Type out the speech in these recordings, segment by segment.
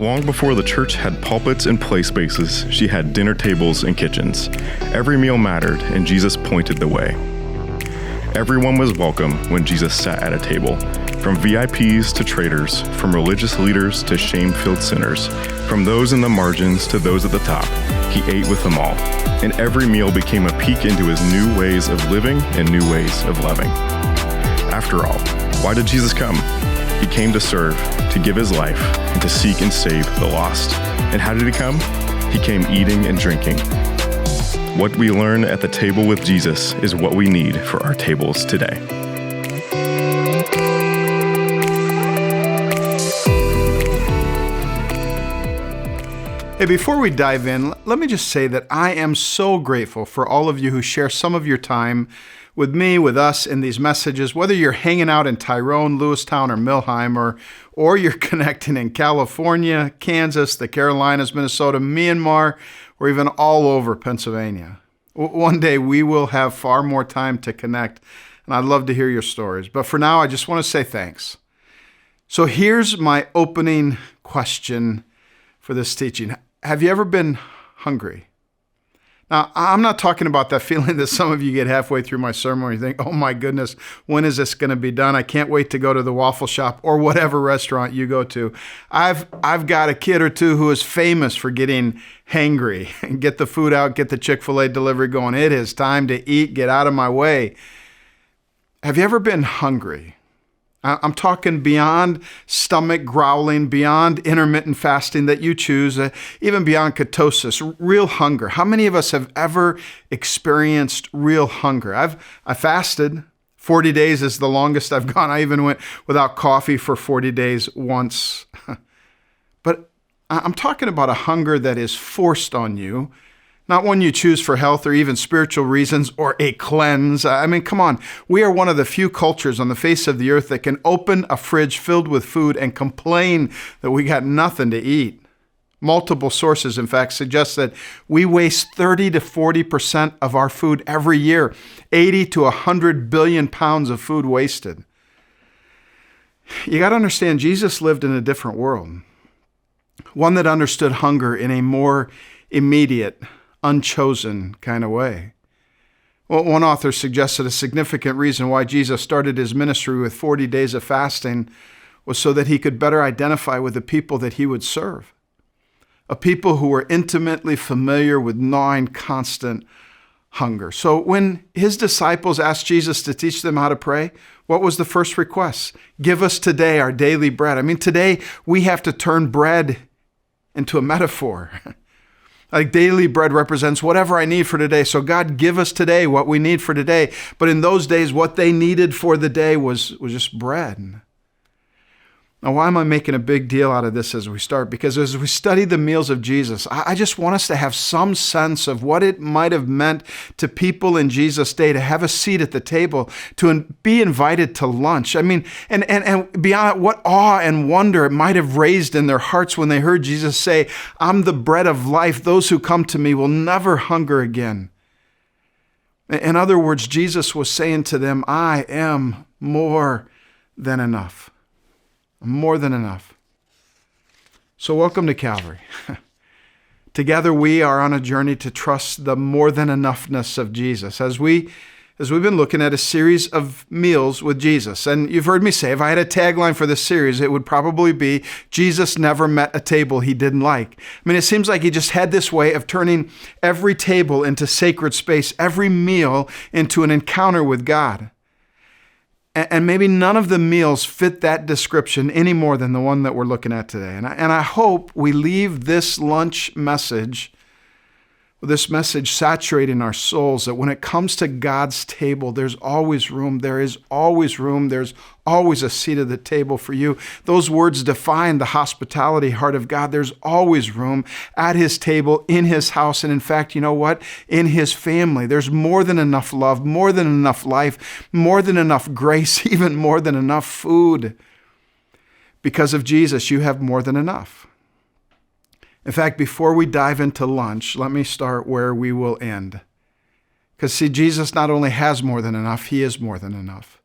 Long before the church had pulpits and play spaces, she had dinner tables and kitchens. Every meal mattered, and Jesus pointed the way. Everyone was welcome when Jesus sat at a table, from VIPs to traders, from religious leaders to shame-filled sinners, from those in the margins to those at the top. He ate with them all, and every meal became a peek into his new ways of living and new ways of loving. After all, why did Jesus come? He came to serve, to give his life, and to seek and save the lost. And how did he come? He came eating and drinking. What we learn at the table with Jesus is what we need for our tables today. Hey, before we dive in, let me just say that I am so grateful for all of you who share some of your time with me, with us in these messages, whether you're hanging out in Tyrone, Lewistown, or Millheim, or you're connecting in California, Kansas, the Carolinas, Minnesota, Myanmar, or even all over Pennsylvania. One day we will have far more time to connect, and I'd love to hear your stories. But for now, I just want to say thanks. So here's my opening question for this teaching. Have you ever been hungry? Now, I'm not talking about that feeling that some of you get halfway through my sermon and you think, oh my goodness, when is this going to be done? I can't wait to go to the waffle shop or whatever restaurant you go to. I've got a kid or two who is famous for getting hangry and get the food out, get the Chick-fil-A delivery going. It is time to eat, get out of my way. Have you ever been hungry? I'm talking beyond stomach growling, beyond intermittent fasting that you choose, even beyond ketosis, real hunger. How many of us have ever experienced real hunger? I fasted. 40 days is the longest I've gone. I even went without coffee for 40 days once. But I'm talking about a hunger that is forced on you, not one you choose for health or even spiritual reasons or a cleanse. I mean, come on. We are one of the few cultures on the face of the earth that can open a fridge filled with food and complain that we got nothing to eat. Multiple sources, in fact, suggest that we waste 30 to 40% of our food every year, 80 to 100 billion pounds of food wasted. You got to understand, Jesus lived in a different world, one that understood hunger in a more immediate, unchosen kind of way. Well, one author suggested a significant reason why Jesus started his ministry with 40 days of fasting was so that he could better identify with the people that he would serve, a people who were intimately familiar with gnawing, constant hunger. So when his disciples asked Jesus to teach them how to pray, what was the first request? Give us today our daily bread. I mean, today we have to turn bread into a metaphor. Like daily bread represents whatever I need for today. So God, give us today what we need for today. But in those days, what they needed for the day was just bread. Now, why am I making a big deal out of this as we start? Because as we study the meals of Jesus, I just want us to have some sense of what it might have meant to people in Jesus' day to have a seat at the table, to be invited to lunch. I mean, and beyond what awe and wonder it might have raised in their hearts when they heard Jesus say, I'm the bread of life. Those who come to me will never hunger again. In other words, Jesus was saying to them, I am more than enough. More than enough. So welcome to Calvary. Together we are on a journey to trust the more than enoughness of Jesus as we've been looking at a series of meals with Jesus. And you've heard me say, if I had a tagline for this series, it would probably be, Jesus never met a table he didn't like. I mean, it seems like he just had this way of turning every table into sacred space, every meal into an encounter with God. And maybe none of the meals fit that description any more than the one that we're looking at today. And I hope we leave this lunch message, this message saturating our souls, that when it comes to God's table, there's always room. There is always room. There's always a seat at the table for you. Those words define the hospitality heart of God. There's always room at his table, in his house, and in fact, you know what? In his family. There's more than enough love, more than enough life, more than enough grace, even more than enough food. Because of Jesus, you have more than enough. In fact, before we dive into lunch, let me start where we will end. Because see, Jesus not only has more than enough, he is more than enough.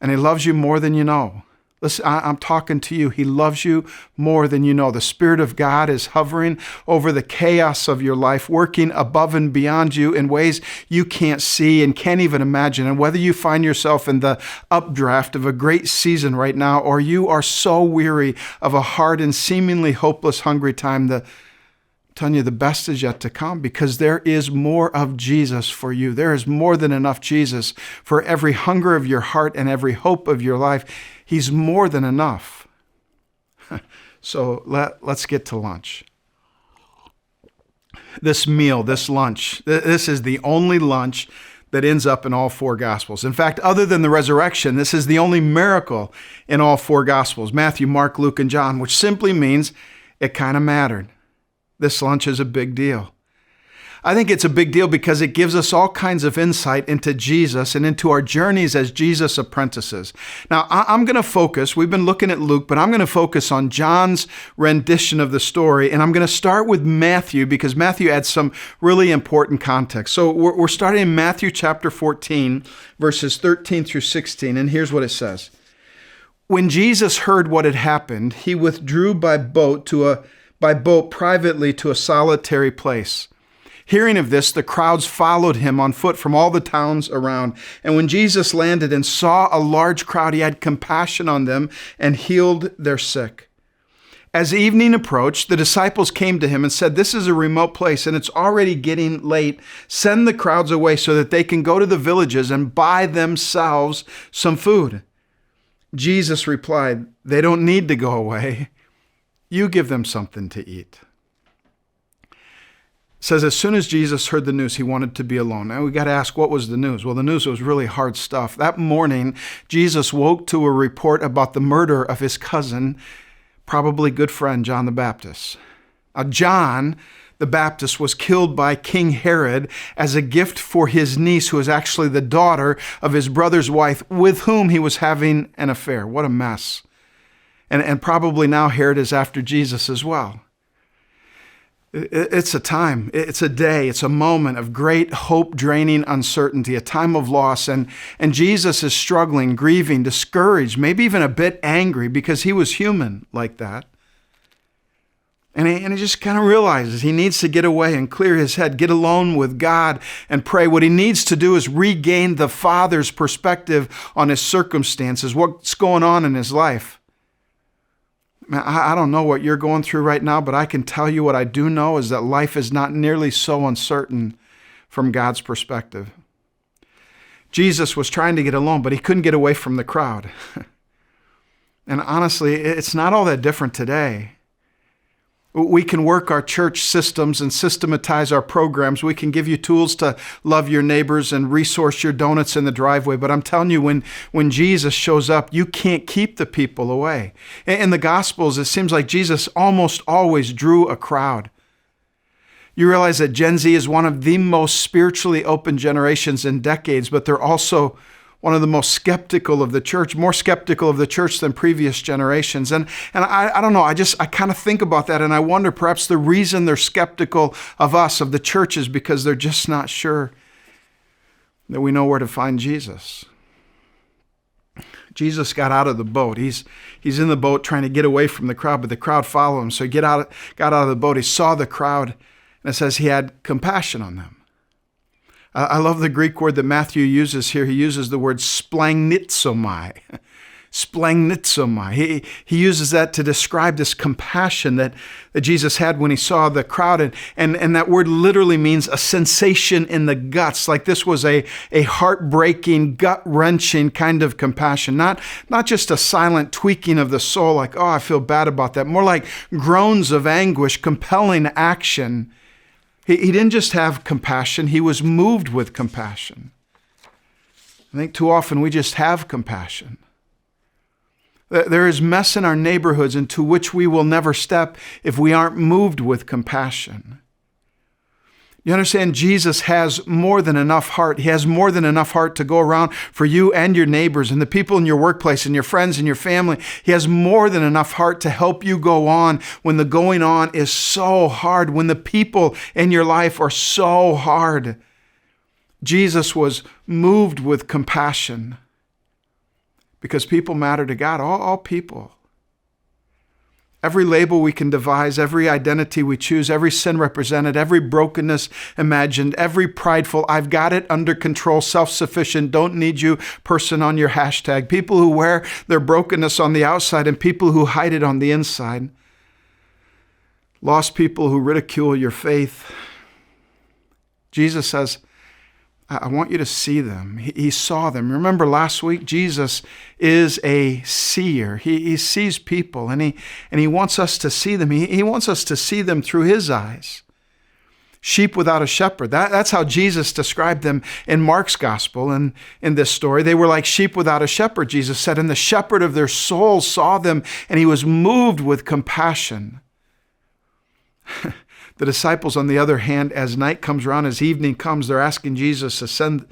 And he loves you more than you know. Listen, I'm talking to you. He loves you more than you know. The Spirit of God is hovering over the chaos of your life, working above and beyond you in ways you can't see and can't even imagine. And whether you find yourself in the updraft of a great season right now, or you are so weary of a hard and seemingly hopeless, hungry time, I'm telling you, the best is yet to come, because there is more of Jesus for you. There is more than enough Jesus for every hunger of your heart and every hope of your life. He's more than enough. So let's get to lunch. This meal, this lunch, this is the only lunch that ends up in all four Gospels. In fact, other than the resurrection, this is the only miracle in all four Gospels: Matthew, Mark, Luke, and John, which simply means it kind of mattered. This lunch is a big deal. I think it's a big deal because it gives us all kinds of insight into Jesus and into our journeys as Jesus apprentices. Now, I'm going to focus, we've been looking at Luke, but I'm going to focus on John's rendition of the story. And I'm going to start with Matthew, because Matthew adds some really important context. So we're starting in Matthew chapter 14, verses 13 through 16. And here's what it says. When Jesus heard what had happened, he withdrew by boat privately to a solitary place. Hearing of this, the crowds followed him on foot from all the towns around. And when Jesus landed and saw a large crowd, he had compassion on them and healed their sick. As evening approached, the disciples came to him and said, "This is a remote place and it's already getting late. Send the crowds away so that they can go to the villages and buy themselves some food." Jesus replied, "They don't need to go away. You give them something to eat." It says, as soon as Jesus heard the news, he wanted to be alone. Now we got to ask, what was the news? Well, the news was really hard stuff. That morning, Jesus woke to a report about the murder of his cousin, probably good friend, John the Baptist. John the Baptist was killed by King Herod as a gift for his niece, who was actually the daughter of his brother's wife, with whom he was having an affair. What a mess. And probably now Herod is after Jesus as well. It's a time, it's a day, it's a moment of great hope-draining uncertainty, a time of loss. And Jesus is struggling, grieving, discouraged, maybe even a bit angry, because he was human like that. And he just kind of realizes he needs to get away and clear his head, get alone with God and pray. What he needs to do is regain the Father's perspective on his circumstances, what's going on in his life. I don't know what you're going through right now, but I can tell you what I do know is that life is not nearly so uncertain from God's perspective. Jesus was trying to get alone, but he couldn't get away from the crowd. And honestly, it's not all that different today. We can work our church systems and systematize our programs. We can give you tools to love your neighbors and resource your donuts in the driveway. But I'm telling you, when Jesus shows up, you can't keep the people away. In the Gospels, it seems like Jesus almost always drew a crowd. You realize that Gen Z is one of the most spiritually open generations in decades, but they're also one of the most skeptical of the church, more skeptical of the church than previous generations. And I don't know, I kind of think about that, and I wonder perhaps the reason they're skeptical of us, of the church, is because they're just not sure that we know where to find Jesus. Jesus got out of the boat. He's in the boat trying to get away from the crowd, but the crowd followed him. So he got out of the boat. He saw the crowd, and it says he had compassion on them. I love the Greek word that Matthew uses here. He uses the word splagnitzomai. Splagnitzomai. He uses that to describe this compassion that Jesus had when he saw the crowd. And that word literally means a sensation in the guts. Like this was a heartbreaking, gut-wrenching kind of compassion. Not just a silent tweaking of the soul, like, oh, I feel bad about that. More like groans of anguish, compelling action. He didn't just have compassion, he was moved with compassion. I think too often we just have compassion. There is mess in our neighborhoods into which we will never step if we aren't moved with compassion. You understand, Jesus has more than enough heart. He has more than enough heart to go around for you and your neighbors and the people in your workplace and your friends and your family. He has more than enough heart to help you go on when the going on is so hard, when the people in your life are so hard. Jesus was moved with compassion because people matter to God, all people. Every label we can devise, every identity we choose, every sin represented, every brokenness imagined, every prideful, I've got it under control, self-sufficient, don't need you person on your hashtag, people who wear their brokenness on the outside and people who hide it on the inside, lost people who ridicule your faith. Jesus says, I want you to see them. He saw them. Remember last week, Jesus is a seer. He sees people and he wants us to see them. He wants us to see them through his eyes. Sheep without a shepherd. That's how Jesus described them in Mark's gospel and in this story. They were like sheep without a shepherd, Jesus said, and the shepherd of their souls saw them and he was moved with compassion. The disciples, on the other hand, as night comes around, as evening comes, they're asking Jesus to send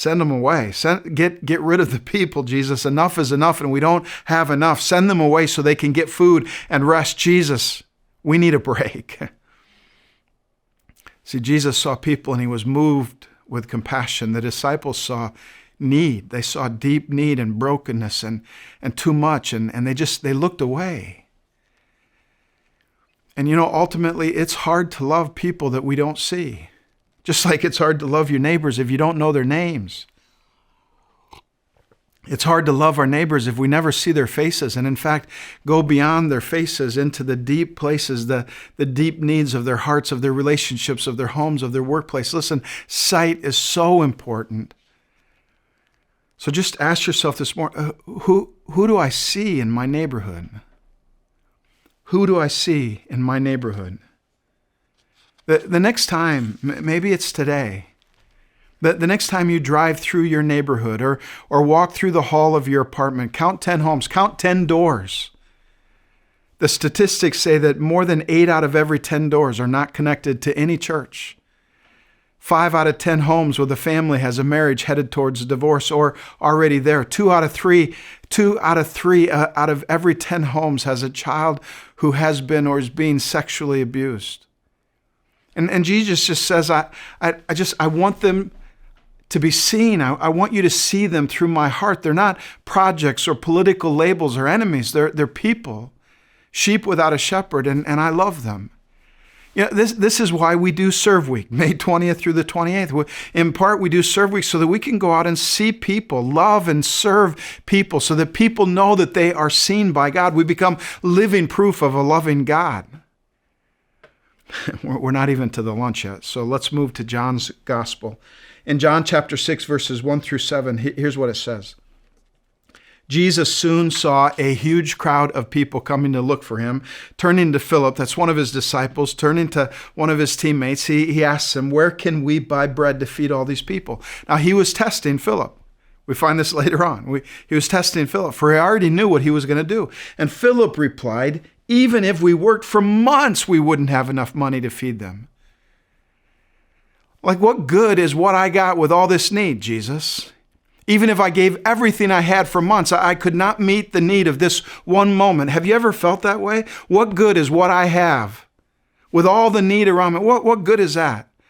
them away. Get rid of the people, Jesus. Enough is enough, and we don't have enough. Send them away so they can get food and rest. Jesus, we need a break. See, Jesus saw people and he was moved with compassion. The disciples saw need. They saw deep need and brokenness and too much, and they looked away. And ultimately, it's hard to love people that we don't see. Just like it's hard to love your neighbors if you don't know their names. It's hard to love our neighbors if we never see their faces and, in fact, go beyond their faces into the deep places, the deep needs of their hearts, of their relationships, of their homes, of their workplace. Listen, sight is so important. So just ask yourself this morning, who do I see in my neighborhood? Who do I see in my neighborhood? The next time, maybe it's today, the next time you drive through your neighborhood or walk through the hall of your apartment, count 10 homes, count 10 doors. The statistics say that more than 8 out of every 10 doors are not connected to any church. 5 out of 10 homes with a family has a marriage headed towards divorce or already there. 2 out of 3 out of every 10 homes has a child who has been or is being sexually abused. And Jesus just says, I want them to be seen. I want you to see them through my heart. They're not projects or political labels or enemies. They're people, sheep without a shepherd, and I love them. This is why we do Serve Week, May 20th through the 28th. In part, we do Serve Week so that we can go out and see people, love and serve people, so that people know that they are seen by God. We become living proof of a loving God. We're not even to the lunch yet, so let's move to John's Gospel. In John chapter 6, verses 1 through 7, here's what it says. Jesus soon saw a huge crowd of people coming to look for him. Turning to Philip, that's one of his disciples, turning to one of his teammates, he asks him, where can we buy bread to feed all these people? Now, he was testing Philip. We find this later on. He was testing Philip, for he already knew what he was going to do. And Philip replied, even if we worked for months, we wouldn't have enough money to feed them. Like, what good is what I got with all this need, Jesus? Even if I gave everything I had for months, I could not meet the need of this one moment. Have you ever felt that way? What good is what I have with all the need around me? What good is that? I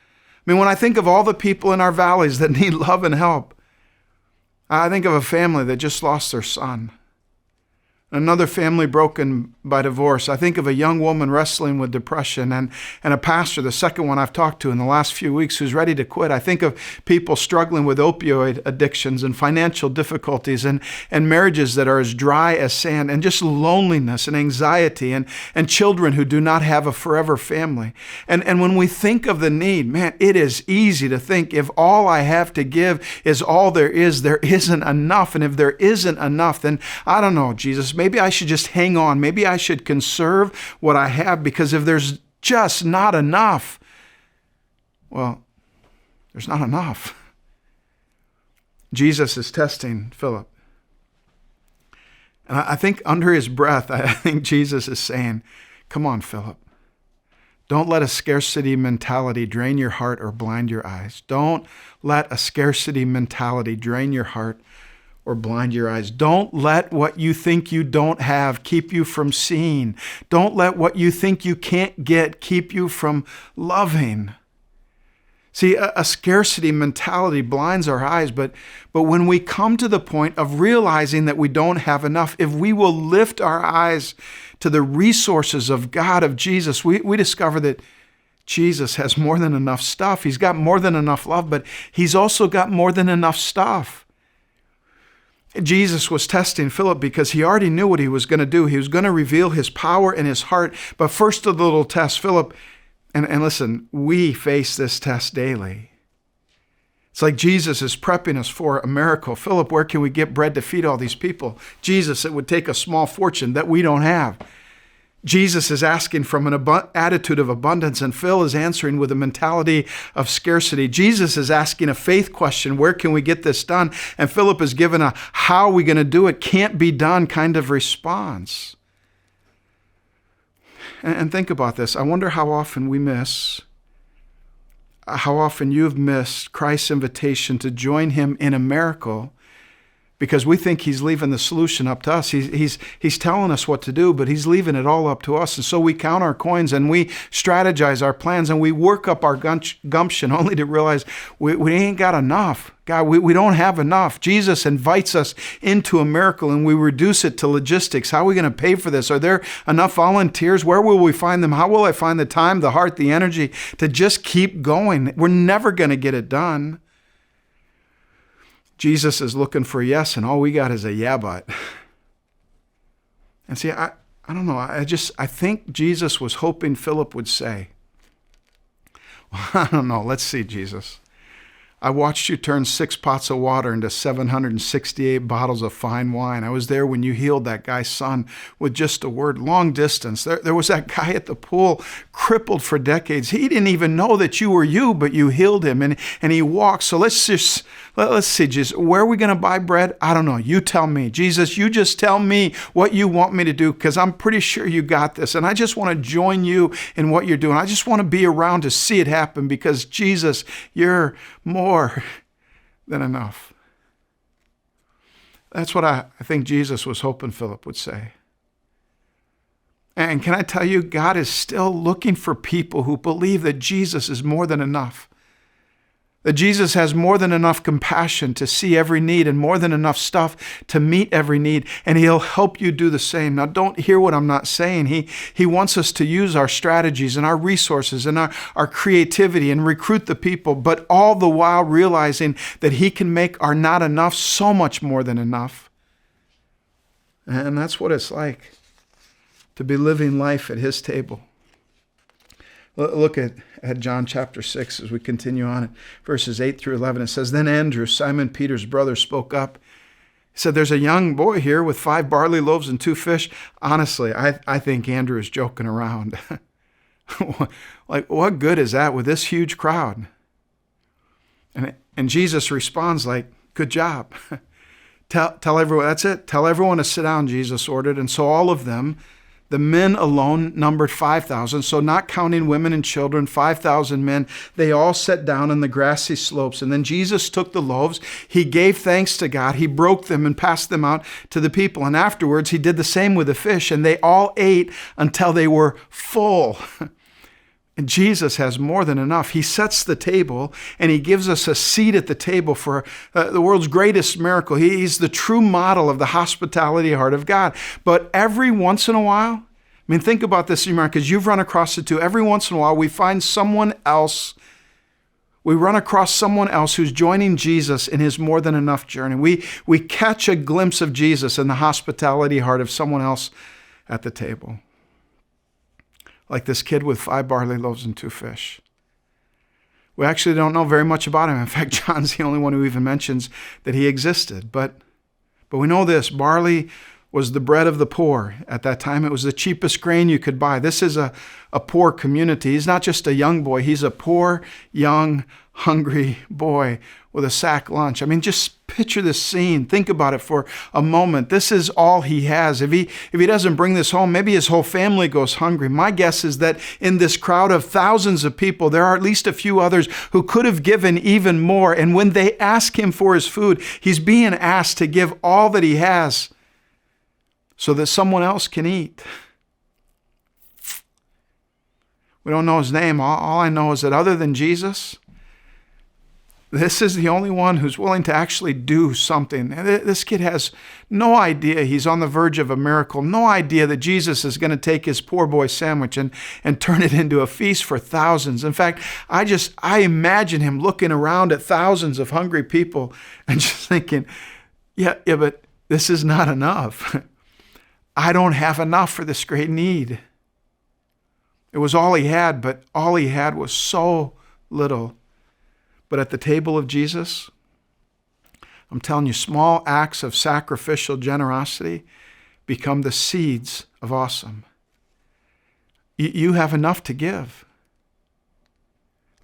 mean, when I think of all the people in our valleys that need love and help, I think of a family that just lost their son. Another family broken by divorce. I think of a young woman wrestling with depression and a pastor, the second one I've talked to in the last few weeks, who's ready to quit. I think of people struggling with opioid addictions and financial difficulties and marriages that are as dry as sand and just loneliness and anxiety and children who do not have a forever family. And when we think of the need, man, it is easy to think if all I have to give is all there isn't enough. And if there isn't enough, then I don't know, Jesus, maybe I should just hang on. Maybe I should conserve what I have, because if there's just not enough, well, there's not enough. Jesus is testing Philip. And I think under his breath, I think Jesus is saying, come on, Philip. Don't let a scarcity mentality drain your heart or blind your eyes. Don't let a scarcity mentality drain your heart or blind your eyes. Don't let what you think you don't have keep you from seeing. Don't let what you think you can't get keep you from loving. See, a scarcity mentality blinds our eyes, but when we come to the point of realizing that we don't have enough, if we will lift our eyes to the resources of God, of Jesus, we discover that Jesus has more than enough stuff. He's got more than enough love, but he's also got more than enough stuff. Jesus was testing Philip because he already knew what he was going to do. He was going to reveal his power and his heart. But first of the little test, Philip, and listen, we face this test daily. It's like Jesus is prepping us for a miracle. Philip, where can we get bread to feed all these people? Jesus, it would take a small fortune that we don't have. Jesus is asking from an attitude of abundance, and Phil is answering with a mentality of scarcity. Jesus is asking a faith question, where can we get this done? And Philip is given a how are we going to do it, can't be done kind of response. And think about this. I wonder how often we miss, how often you've missed Christ's invitation to join him in a miracle because we think he's leaving the solution up to us. He's telling us what to do, but he's leaving it all up to us. And so we count our coins and we strategize our plans and we work up our gumption only to realize we ain't got enough. God, we don't have enough. Jesus invites us into a miracle and we reduce it to logistics. How are we going to pay for this? Are there enough volunteers? Where will we find them? How will I find the time, the heart, the energy to just keep going? We're never going to get it done. Jesus is looking for a yes, and all we got is a yeah, but. And see, I don't know. I think Jesus was hoping Philip would say, well, I don't know. Let's see, Jesus. I watched you turn 6 pots of water into 768 bottles of fine wine. I was there when you healed that guy's son with just a word, long distance. There was that guy at the pool, crippled for decades. He didn't even know that you were you, but you healed him, and he walked. So let's see, Jesus, where are we going to buy bread? I don't know. You tell me. Jesus, you just tell me what you want me to do, because I'm pretty sure you got this, and I just want to join you in what you're doing. I just want to be around to see it happen, because Jesus, you're more than enough. That's what I think Jesus was hoping Philip would say. And can I tell you, God is still looking for people who believe that Jesus is more than enough. That Jesus has more than enough compassion to see every need and more than enough stuff to meet every need. And he'll help you do the same. Now, don't hear what I'm not saying. He wants us to use our strategies and our resources and our creativity and recruit the people, but all the while realizing that he can make our not enough so much more than enough. And that's what it's like to be living life at his table. Look at John chapter 6 as we continue on, verses 8 through 11. It says, Then Andrew, Simon Peter's brother, spoke up. He said, There's a young boy here with 5 barley loaves and 2 fish. Honestly, I think Andrew is joking around. Like, what good is that with this huge crowd? And Jesus responds like, Good job. Tell everyone, that's it. Tell everyone to sit down, Jesus ordered. And so all of them, the men alone numbered 5,000, so not counting women and children, 5,000 men. They all sat down on the grassy slopes. And then Jesus took the loaves. He gave thanks to God. He broke them and passed them out to the people. And afterwards, he did the same with the fish. And they all ate until they were full. And Jesus has more than enough. He sets the table and he gives us a seat at the table for the world's greatest miracle. He's the true model of the hospitality heart of God. But every once in a while, think about this, because you've run across it too. Every once in a while, we find someone else. We run across someone else who's joining Jesus in his more than enough journey. We catch a glimpse of Jesus in the hospitality heart of someone else at the table. Like this kid with 5 barley loaves and 2 fish. We actually don't know very much about him. In fact, John's the only one who even mentions that he existed. But we know this, barley was the bread of the poor. At that time, it was the cheapest grain you could buy. This is a poor community. He's not just a young boy. He's a poor, young, hungry boy with a sack lunch. Just picture this scene. Think about it for a moment. This is all he has. If he doesn't bring this home, maybe his whole family goes hungry. My guess is that in this crowd of thousands of people, there are at least a few others who could have given even more. And when they ask him for his food, he's being asked to give all that he has so that someone else can eat. We don't know his name. All I know is that other than Jesus, This is the only one who's willing to actually do something. And this kid has no idea he's on the verge of a miracle, no idea that Jesus is going to take his poor boy sandwich and turn it into a feast for thousands. In fact, I imagine him looking around at thousands of hungry people and just thinking, yeah, but this is not enough. I don't have enough for this great need. It was all he had, but all he had was so little. But at the table of Jesus, I'm telling you, small acts of sacrificial generosity become the seeds of awesome. You have enough to give.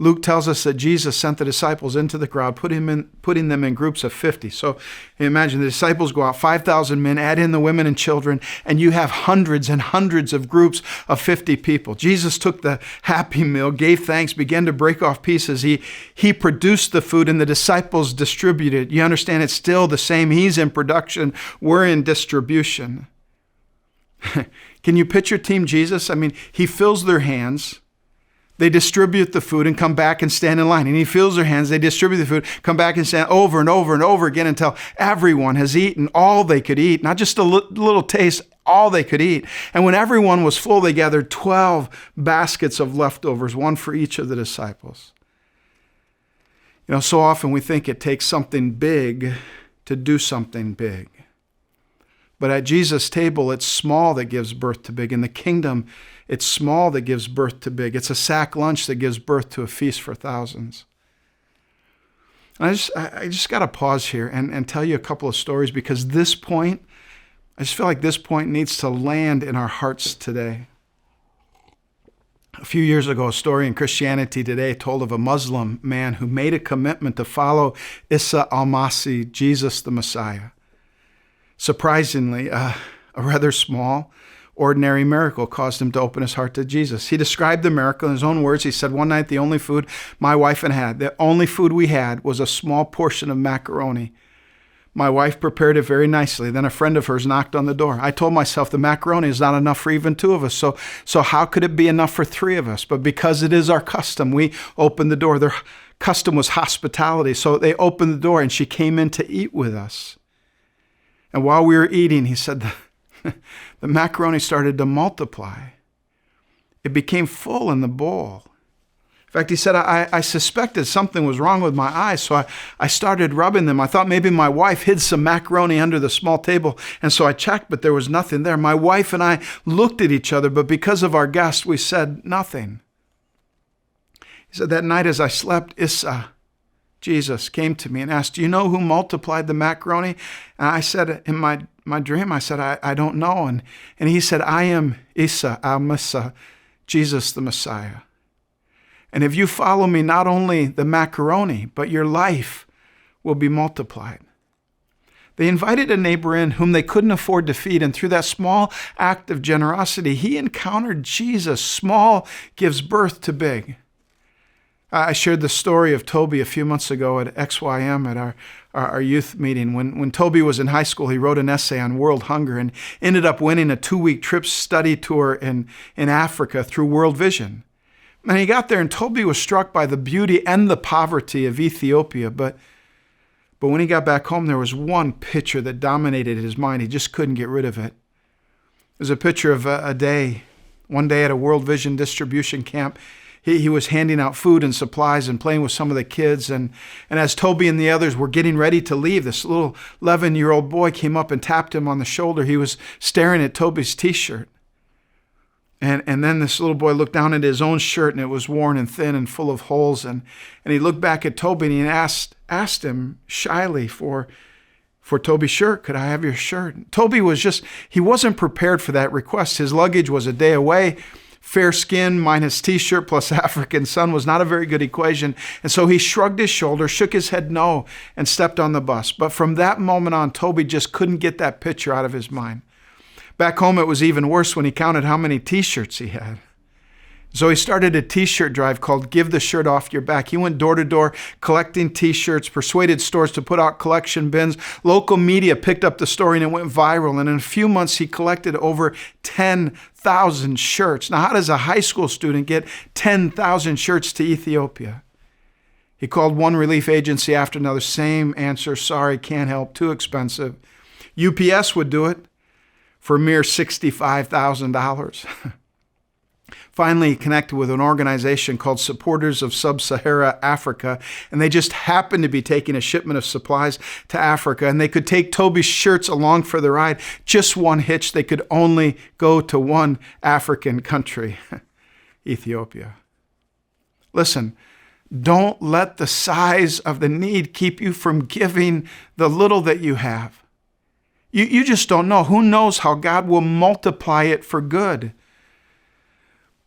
Luke tells us that Jesus sent the disciples into the crowd, putting them in groups of 50. So imagine the disciples go out, 5,000 men, add in the women and children, and you have hundreds and hundreds of groups of 50 people. Jesus took the happy meal, gave thanks, began to break off pieces. He produced the food and the disciples distributed. You understand, it's still the same. He's in production. We're in distribution. Can you picture Team Jesus? I mean, he fills their hands. They distribute the food and come back and stand in line. And he fills their hands. They distribute the food, come back and stand over and over and over again until everyone has eaten all they could eat. Not just a little taste, all they could eat. And when everyone was full, they gathered 12 baskets of leftovers, one for each of the disciples. You know, so often we think it takes something big to do something big. But at Jesus' table, it's small that gives birth to big. In the kingdom, it's small that gives birth to big. It's a sack lunch that gives birth to a feast for thousands. And I just got to pause here and tell you a couple of stories, because this point, I just feel like this point needs to land in our hearts today. A few years ago, a story in Christianity Today told of a Muslim man who made a commitment to follow Isa al-Masih, Jesus the Messiah. Surprisingly, a rather small, ordinary miracle caused him to open his heart to Jesus. He described the miracle in his own words. He said, one night the only food my wife and I had, the only food we had was a small portion of macaroni. My wife prepared it very nicely. Then a friend of hers knocked on the door. I told myself the macaroni is not enough for even two of us. So how could it be enough for three of us? But because it is our custom, we opened the door. Their custom was hospitality. So they opened the door and she came in to eat with us. And while we were eating, he said, the macaroni started to multiply. It became full in the bowl. In fact, he said, I suspected something was wrong with my eyes, so I started rubbing them. I thought maybe my wife hid some macaroni under the small table, and so I checked, but there was nothing there. My wife and I looked at each other, but because of our guest, we said nothing. He said, that night as I slept, Issa, Jesus, came to me and asked, do you know who multiplied the macaroni? And I said, in my dream, I said, I don't know. And he said, I am Isa al-Masih, Jesus the Messiah. And if you follow me, not only the macaroni, but your life will be multiplied. They invited a neighbor in whom they couldn't afford to feed, and through that small act of generosity, he encountered Jesus. Small gives birth to big. I shared the story of Toby a few months ago at XYM at our youth meeting. When Toby was in high school, he wrote an essay on world hunger and ended up winning a 2-week trip study tour in Africa through World Vision. And he got there, and Toby was struck by the beauty and the poverty of Ethiopia. But when he got back home, there was one picture that dominated his mind. He just couldn't get rid of it. It was a picture of one day at a World Vision distribution camp. He was handing out food and supplies and playing with some of the kids. And as Toby and the others were getting ready to leave, this little 11-year-old boy came up and tapped him on the shoulder. He was staring at Toby's T-shirt. And then this little boy looked down at his own shirt, and it was worn and thin and full of holes. And he looked back at Toby, and he asked him shyly for Toby's shirt. Could I have your shirt? Toby he wasn't prepared for that request. His luggage was a day away. Fair skin minus T-shirt plus African sun was not a very good equation. And so he shrugged his shoulders, shook his head no, and stepped on the bus. But from that moment on, Toby just couldn't get that picture out of his mind. Back home, it was even worse when he counted how many T-shirts he had. So he started a T-shirt drive called Give the Shirt Off Your Back. He went door to door collecting T-shirts, persuaded stores to put out collection bins. Local media picked up the story and it went viral. And in a few months, he collected over 10,000 shirts. Now, how does a high school student get 10,000 shirts to Ethiopia? He called one relief agency after another. Same answer. Sorry, can't help. Too expensive. UPS would do it for a mere $65,000. Finally, he connected with an organization called Supporters of Sub-Saharan Africa, and they just happened to be taking a shipment of supplies to Africa, and they could take Toby's shirts along for the ride. Just one hitch, they could only go to one African country, Ethiopia. Listen, don't let the size of the need keep you from giving the little that you have. You just don't know. Who knows how God will multiply it for good?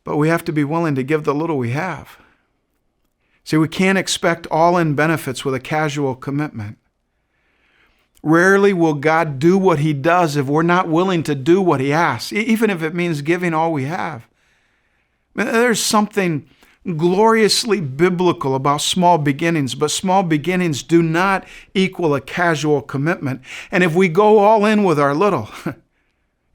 But we have to be willing to give the little we have. See, we can't expect all-in benefits with a casual commitment. Rarely will God do what he does if we're not willing to do what he asks, even if it means giving all we have. There's something gloriously biblical about small beginnings, but small beginnings do not equal a casual commitment. And if we go all in with our little,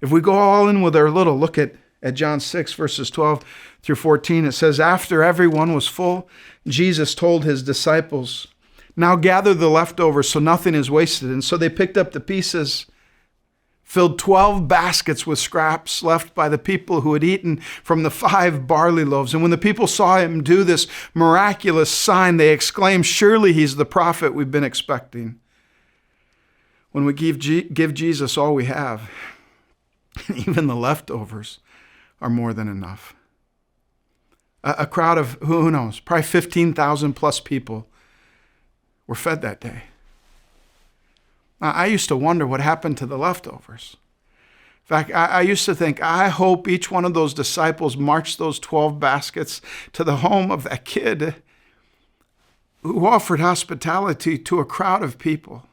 look at John 6, verses 12 through 14, it says, after everyone was full, Jesus told his disciples, now gather the leftovers so nothing is wasted. And so they picked up the pieces, filled 12 baskets with scraps left by the people who had eaten from the 5 barley loaves. And when the people saw him do this miraculous sign, they exclaimed, surely he's the prophet we've been expecting. When we give Jesus all we have, even the leftovers are more than enough. A crowd of, who knows, probably 15,000 plus people were fed that day. I used to wonder what happened to the leftovers. In fact, I used to think, I hope each one of those disciples marched those 12 baskets to the home of that kid who offered hospitality to a crowd of people.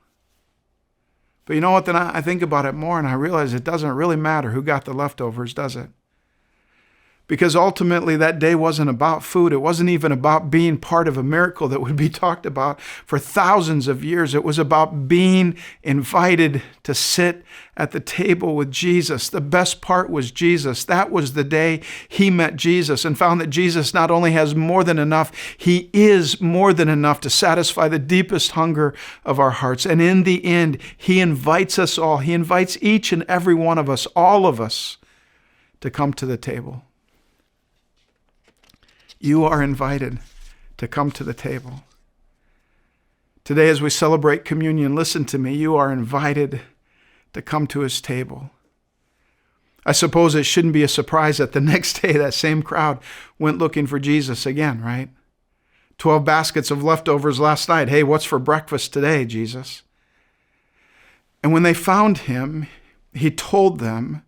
But you know what, then I think about it more and I realize it doesn't really matter who got the leftovers, does it? Because ultimately that day wasn't about food. It wasn't even about being part of a miracle that would be talked about for thousands of years. It was about being invited to sit at the table with Jesus. The best part was Jesus. That was the day he met Jesus and found that Jesus not only has more than enough, he is more than enough to satisfy the deepest hunger of our hearts. And in the end, he invites us all. He invites each and every one of us, all of us, to come to the table. You are invited to come to the table. Today, as we celebrate communion, listen to me, you are invited to come to his table. I suppose it shouldn't be a surprise that the next day that same crowd went looking for Jesus again, right? 12 baskets of leftovers last night. Hey, what's for breakfast today, Jesus? And when they found him, he told them,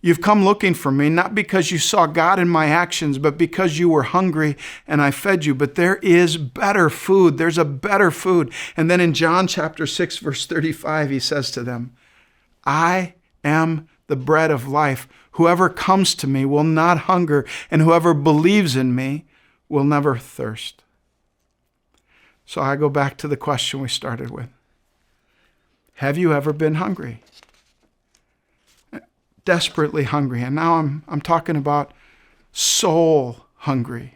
you've come looking for me, not because you saw God in my actions, but because you were hungry and I fed you. But there is better food. There's a better food. And then in John chapter 6, verse 35, he says to them, I am the bread of life. Whoever comes to me will not hunger, and whoever believes in me will never thirst. So I go back to the question we started with. Have you ever been hungry? Desperately hungry. And now I'm talking about soul hungry.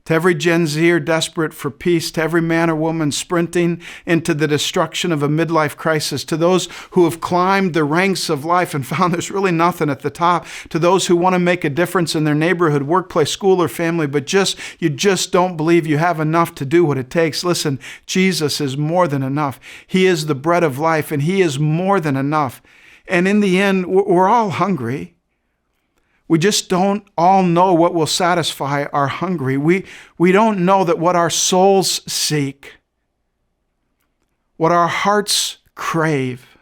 To every Gen Zer desperate for peace, to every man or woman sprinting into the destruction of a midlife crisis, to those who have climbed the ranks of life and found there's really nothing at the top, to those who want to make a difference in their neighborhood, workplace, school, or family, but you just don't believe you have enough to do what it takes. Listen, Jesus is more than enough. He is the bread of life, and he is more than enough. And in the end, we're all hungry. We just don't all know what will satisfy our hungry. We don't know that what our souls seek, what our hearts crave,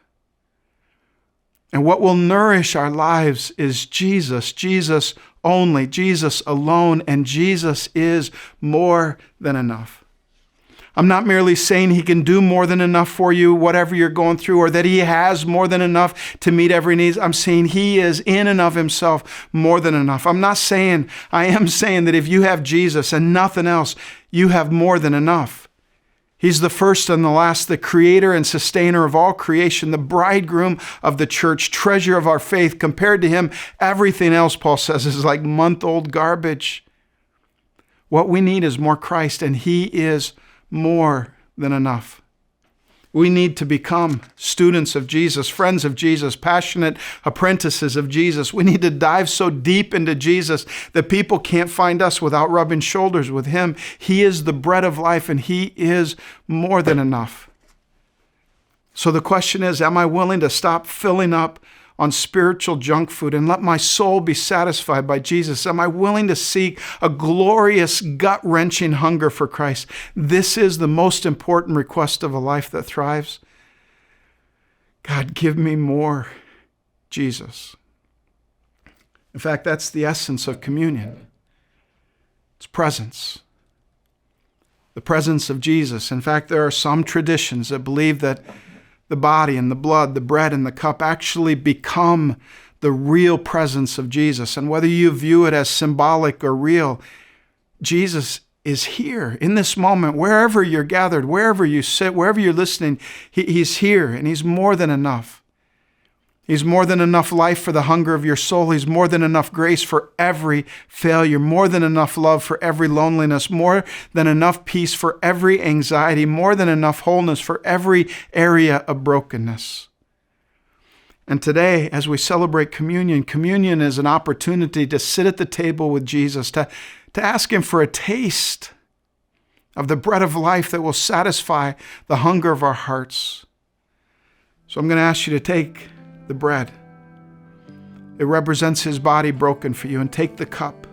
and what will nourish our lives is Jesus. Jesus only, Jesus alone, and Jesus is more than enough. I'm not merely saying he can do more than enough for you, whatever you're going through, or that he has more than enough to meet every need. I'm saying he is in and of himself more than enough. I am saying that if you have Jesus and nothing else, you have more than enough. He's the first and the last, the creator and sustainer of all creation, the bridegroom of the church, treasure of our faith. Compared to him, everything else, Paul says, is like month-old garbage. What we need is more Christ, and He is more than enough. We need to become students of Jesus, friends of Jesus, passionate apprentices of Jesus. We need to dive so deep into Jesus that people can't find us without rubbing shoulders with Him. He is the bread of life, and He is more than enough. So the question is, am I willing to stop filling up on spiritual junk food and let my soul be satisfied by Jesus? Am I willing to seek a glorious, gut-wrenching hunger for Christ? This is the most important request of a life that thrives. God, give me more Jesus. In fact, that's the essence of communion. It's presence. The presence of Jesus. In fact, there are some traditions that believe that the body and the blood, the bread and the cup actually become the real presence of Jesus. And whether you view it as symbolic or real, Jesus is here in this moment, wherever you're gathered, wherever you sit, wherever you're listening, He's here, and He's more than enough. He's more than enough life for the hunger of your soul. He's more than enough grace for every failure, more than enough love for every loneliness, more than enough peace for every anxiety, more than enough wholeness for every area of brokenness. And today, as we celebrate communion, communion is an opportunity to sit at the table with Jesus, to ask Him for a taste of the bread of life that will satisfy the hunger of our hearts. So I'm going to ask you to take the bread. It represents His body broken for you. And take the cup.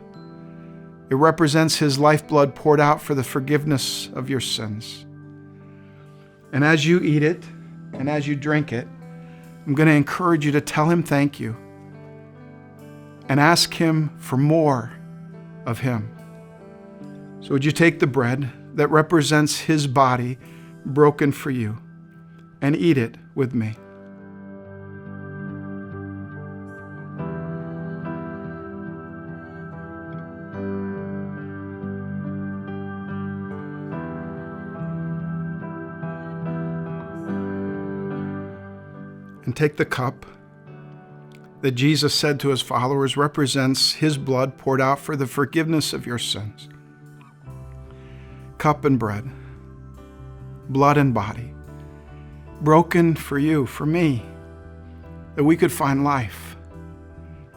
It represents His lifeblood poured out for the forgiveness of your sins. And as you eat it and as you drink it, I'm going to encourage you to tell Him thank you and ask Him for more of Him. So would you take the bread that represents His body broken for you and eat it with me? And take the cup that Jesus said to His followers represents His blood poured out for the forgiveness of your sins. Cup and bread, blood and body, broken for you, for me, that we could find life.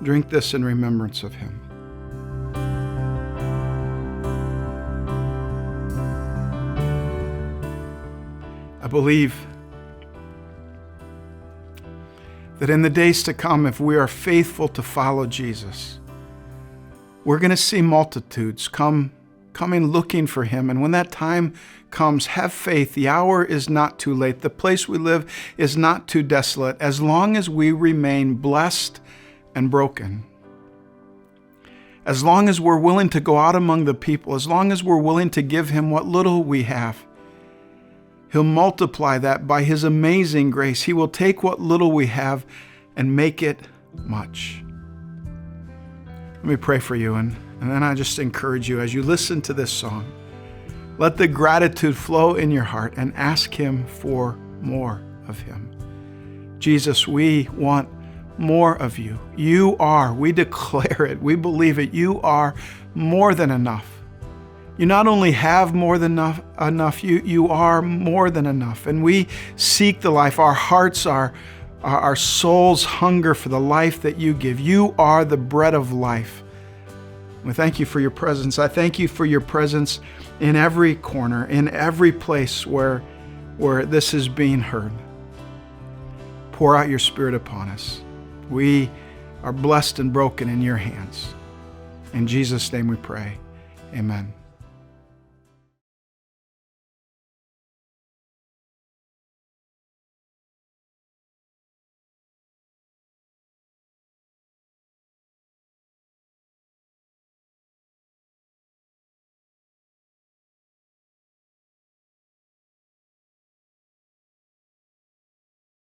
Drink this in remembrance of Him. I believe that in the days to come, if we are faithful to follow Jesus, we're going to see multitudes coming looking for Him. And when that time comes, have faith. The hour is not too late. The place we live is not too desolate, as long as we remain blessed and broken. As long as we're willing to go out among the people, as long as we're willing to give Him what little we have, He'll multiply that by His amazing grace. He will take what little we have and make it much. Let me pray for you, and then I just encourage you as you listen to this song, let the gratitude flow in your heart and ask Him for more of Him. Jesus, we want more of You. You are, we declare it, we believe it, You are more than enough. You not only have more than enough, you are more than enough. And we seek the life. Our hearts, our souls hunger for the life that You give. You are the bread of life. We thank You for Your presence. I thank You for Your presence in every corner, in every place where this is being heard. Pour out Your Spirit upon us. We are blessed and broken in Your hands. In Jesus' name we pray. Amen.